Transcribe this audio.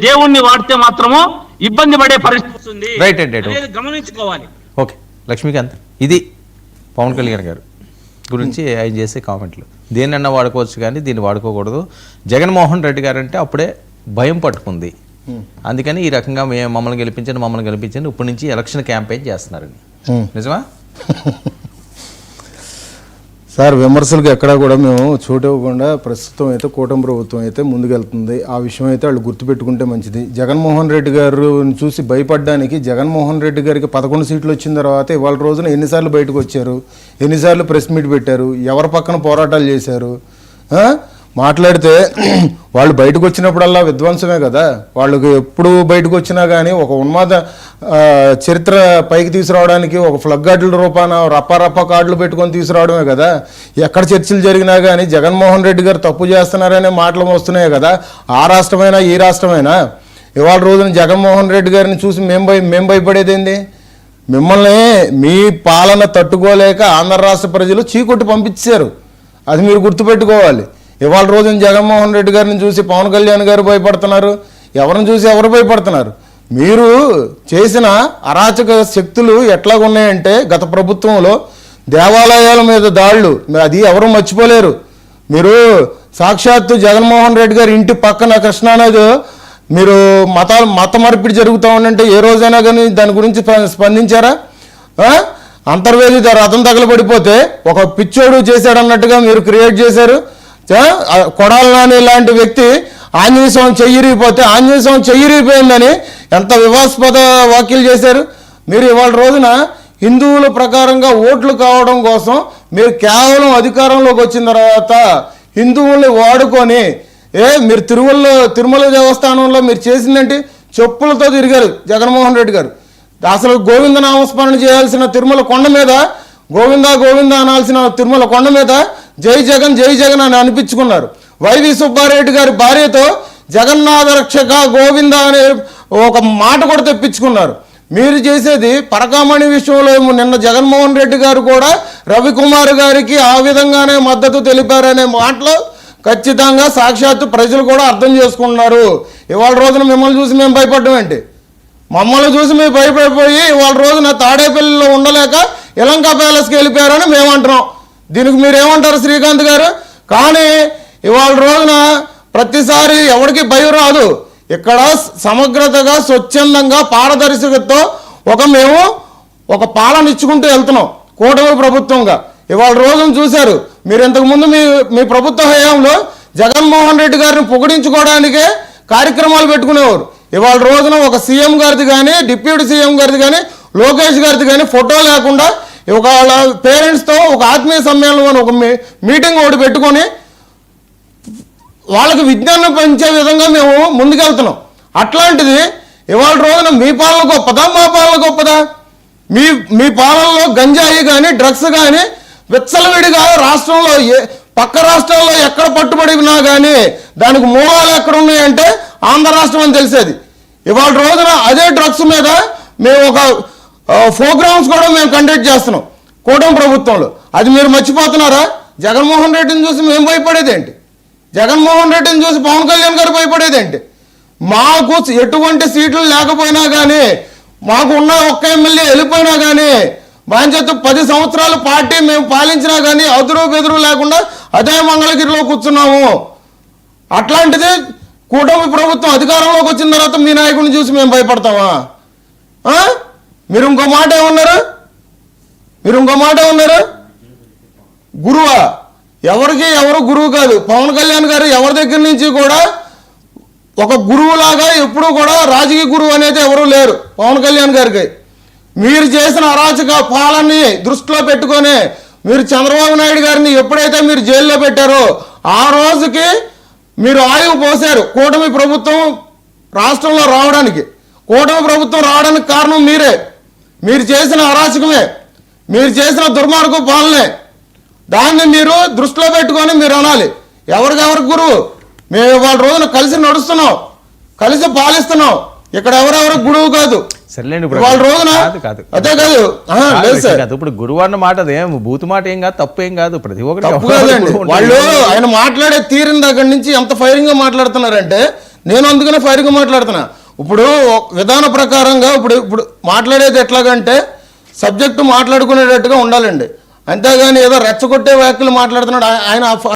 దేవుణ్ణి వాడితే మాత్రము ఇబ్బంది పడే పరిస్థితి వస్తుంది. గమనించుకోవాలి. ఓకే లక్ష్మీకాంత్, ఇది పవన్ కళ్యాణ్ గారు గురించి ఆయన చేసే కామెంట్లు. దేన్నన్నా వాడుకోవచ్చు కానీ దీన్ని వాడుకోకూడదు. జగన్మోహన్ రెడ్డి గారు అంటే అప్పుడే భయం పట్టుకుంది, అందుకని ఈ రకంగా మమ్మల్ని గెలిపించండి ఇప్పటి నుంచి ఎలక్షన్ క్యాంపెయిన్ చేస్తున్నారని. నిజమా సార్? విమర్శలకు ఎక్కడా కూడా మేము చోటు ఇవ్వకుండా ప్రస్తుతం అయితే కూటమి ప్రభుత్వం అయితే ముందుకెళ్తుంది. ఆ విషయం అయితే వాళ్ళు గుర్తుపెట్టుకుంటే మంచిది. జగన్మోహన్ రెడ్డి గారిని చూసి భయపడడానికి జగన్మోహన్ రెడ్డి గారికి 11 సీట్లు వచ్చిన తర్వాత ఇవాళ రోజున ఎన్నిసార్లు బయటకు వచ్చారు, ఎన్నిసార్లు ప్రెస్ మీట్ పెట్టారు, ఎవరి పక్కన పోరాటాలు చేశారు. మాట్లాడితే వాళ్ళు బయటకు వచ్చినప్పుడల్లా విధ్వంసమే కదా. వాళ్ళకి ఎప్పుడు బయటకు వచ్చినా కానీ ఒక ఉన్మాద చరిత్ర పైకి తీసుకురావడానికి ఒక ఫ్లగ్ గార్డుల రూపాన రప్ప కార్డులు పెట్టుకొని తీసుకురావడమే కదా. ఎక్కడ చర్చలు జరిగినా కానీ జగన్మోహన్ రెడ్డి గారు తప్పు చేస్తున్నారనే మాటలు వస్తున్నాయి కదా. ఆ రాష్ట్రమైనా ఈ రాష్ట్రమైనా ఇవాళ రోజున జగన్మోహన్ రెడ్డి గారిని చూసి మేము భయపడేదేంది? మిమ్మల్ని మీ పాలన తట్టుకోలేక ఆంధ్ర రాష్ట్ర ప్రజలు చీకొట్టి పంపించారు. అది మీరు గుర్తుపెట్టుకోవాలి. ఇవాళ రోజున జగన్మోహన్ రెడ్డి గారిని చూసి పవన్ కళ్యాణ్ గారు భయపడుతున్నారు. ఎవరిని చూసి ఎవరు భయపడుతున్నారు? మీరు చేసిన అరాచక శక్తులు ఎట్లాగున్నాయంటే గత ప్రభుత్వంలో దేవాలయాల మీద దాడులు, అది ఎవరు మర్చిపోలేరు. మీరు సాక్షాత్తు జగన్మోహన్ రెడ్డి గారి ఇంటి పక్కన కృష్ణానది మీరు మత మార్పిడి జరుగుతూ ఉందంటే ఏ రోజైనా కానీ దాని గురించి స్పందించారా? అంతర్వేది రథం తగలబడిపోతే ఒక పిచ్చోడు చేశాడన్నట్టుగా మీరు క్రియేట్ చేశారు. కొడాలి నాని లాంటి వ్యక్తి ఆంజనేయ స్వామి చెయ్యిరిగిపోతే ఆంజనేయ స్వామి చెయ్యిరిగిపోయిందని ఎంత వివాదాస్పద వ్యాఖ్యలు చేశారు. మీరు ఇవాళ రోజున హిందువుల ప్రకారంగా ఓట్లు కావడం కోసం మీరు కేవలం అధికారంలోకి వచ్చిన తర్వాత హిందువుల్ని వాడుకొని మీరు తిరుమల దేవస్థానంలో మీరు చేసిందంటే చెప్పులతో తిరిగారు జగన్మోహన్ రెడ్డి గారు. అసలు గోవింద నామస్మరణ చేయాల్సిన తిరుమల కొండ మీద గోవింద గోవింద అనాల్సిన తిరుమల కొండ మీద జై జగన్ అని అనిపించుకున్నారు. వైవి సుబ్బారెడ్డి గారి భార్యతో జగన్నాథ రక్షక గోవింద అనే ఒక మాట కూడా తెప్పించుకున్నారు. మీరు చేసేది పరకామణి విషయంలో నిన్న జగన్మోహన్ రెడ్డి గారు కూడా రవికుమార్ గారికి ఆ విధంగానే మద్దతు తెలిపారనే మాటలు ఖచ్చితంగా సాక్షాత్తు ప్రజలు కూడా అర్థం చేసుకున్నారు. ఇవాళ రోజున మిమ్మల్ని చూసి మేము భయపడ్డం ఏంటి? మమ్మల్ని చూసి మేము భయపడిపోయి ఇవాళ రోజున తాడేపల్లిలో ఉండలేక యలంక ప్యాలెస్కి వెళ్ళిపోయారని మేము అంటున్నాం. దీనికి మీరేమంటారు శ్రీకాంత్ గారు? కానీ ఇవాళ రోజున ప్రతిసారి ఎవరికి భయం రాదు. ఇక్కడ సమగ్రతగా స్వచ్ఛందంగా పారదర్శకతతో మేము ఒక పాలన ఇచ్చుకుంటూ వెళ్తున్నాం కూటమి ప్రభుత్వంగా. ఇవాళ రోజున చూశారు మీరు ఇంతకుముందు మీ ప్రభుత్వ హయాంలో జగన్మోహన్ రెడ్డి గారిని పొగిడించుకోవడానికే కార్యక్రమాలు పెట్టుకునేవారు. ఇవాళ రోజున ఒక సీఎం గారిది కానీ డిప్యూటీ సీఎం గారిది కానీ లోకేష్ గారిది కానీ ఫోటో లేకుండా ఒక పేరెంట్స్తో ఒక ఆత్మీయ సమ్మేళనం ఒక మీటింగ్ ఒకటి పెట్టుకొని వాళ్ళకి విజ్ఞానం పెంచే విధంగా మేము ముందుకెళ్తున్నాం. అట్లాంటిది ఇవాళ రోజున మీ పాలన గొప్పదా మా పాలన గొప్పదా? మీ పాలనలో గంజాయి కానీ డ్రగ్స్ కానీ విచ్చలవిడిగా రాష్ట్రంలో పక్క రాష్ట్రాల్లో ఎక్కడ పట్టుబడినా కానీ దానికి మూలాలు ఎక్కడ ఉన్నాయంటే ఆంధ్ర రాష్ట్రం అని తెలిసేది. ఇవాళ రోజున అదే డ్రగ్స్ మీద మేము ఒక ప్రోగ్రామ్స్ కూడా మేము కండక్ట్ చేస్తున్నాం కూటమి ప్రభుత్వంలో. అది మీరు మర్చిపోతున్నారా? జగన్మోహన్ రెడ్డిని చూసి మేము భయపడేదేంటి? జగన్మోహన్ రెడ్డిని చూసి పవన్ కళ్యాణ్ గారు భయపడేదేంటి? మాకు ఎటువంటి సీట్లు లేకపోయినా కానీ మాకు ఉన్న ఒక్క ఎమ్మెల్యే వెళ్ళిపోయినా కానీ బాధ్యత 10 సంవత్సరాలు పార్టీ మేము పాలించినా కానీ అదురు బెదురు లేకుండా అదే మంగళగిరిలో కూర్చున్నాము. అట్లాంటిది కూటమి ప్రభుత్వం అధికారంలోకి వచ్చిన తర్వాత మీ నాయకుడిని చూసి మేము భయపడతామా? మీరు ఇంకో మాట ఏమన్నారు? గురువా? ఎవరు గురువు కాదు. పవన్ కళ్యాణ్ గారు ఎవరి దగ్గర నుంచి కూడా ఒక గురువులాగా ఎప్పుడూ కూడా రాజకీయ గురువు అనేది ఎవరూ లేరు పవన్ కళ్యాణ్ గారికి. మీరు చేసిన అరాచక పాలనని దృష్టిలో పెట్టుకొని మీరు చంద్రబాబు నాయుడు గారిని ఎప్పుడైతే మీరు జైల్లో పెట్టారో ఆ రోజుకి మీరు ఆయువు పోసారు కూటమి ప్రభుత్వం రాష్ట్రంలో రావడానికి. కూటమి ప్రభుత్వం రావడానికి కారణం మీరే. మీరు చేసిన అరాచకమే, మీరు చేసిన దుర్మార్గ పాలనే. దాన్ని మీరు దృష్టిలో పెట్టుకొని మీరు అనాలి ఎవరికి గురువు. మేము ఇవాళ రోజున కలిసి నడుస్తున్నాం, కలిసి పాలిస్తున్నాం. ఇక్కడ ఎవరెవరు గురువు కాదు. వాళ్ళ రోజున అదే కాదు. ఇప్పుడు గురువు అన్న మాట అదేం బూతు మాట ఏం కాదు, తప్పు ఏం కాదు. ప్రతి ఒక్కటి వాళ్ళు ఆయన మాట్లాడే తీరిన దగ్గర నుంచి ఎంత ఫైరింగ్ గా మాట్లాడుతున్నారంటే నేను అందుకనే ఫైర్గా మాట్లాడుతున్నా. ఇప్పుడు విధాన ప్రకారంగా ఇప్పుడు మాట్లాడేది ఎట్లాగంటే సబ్జెక్టు మాట్లాడుకునేటట్టుగా ఉండాలండి, అంతేగాని ఏదో రెచ్చగొట్టే వ్యాఖ్యలు మాట్లాడుతున్నాడు ఆయన.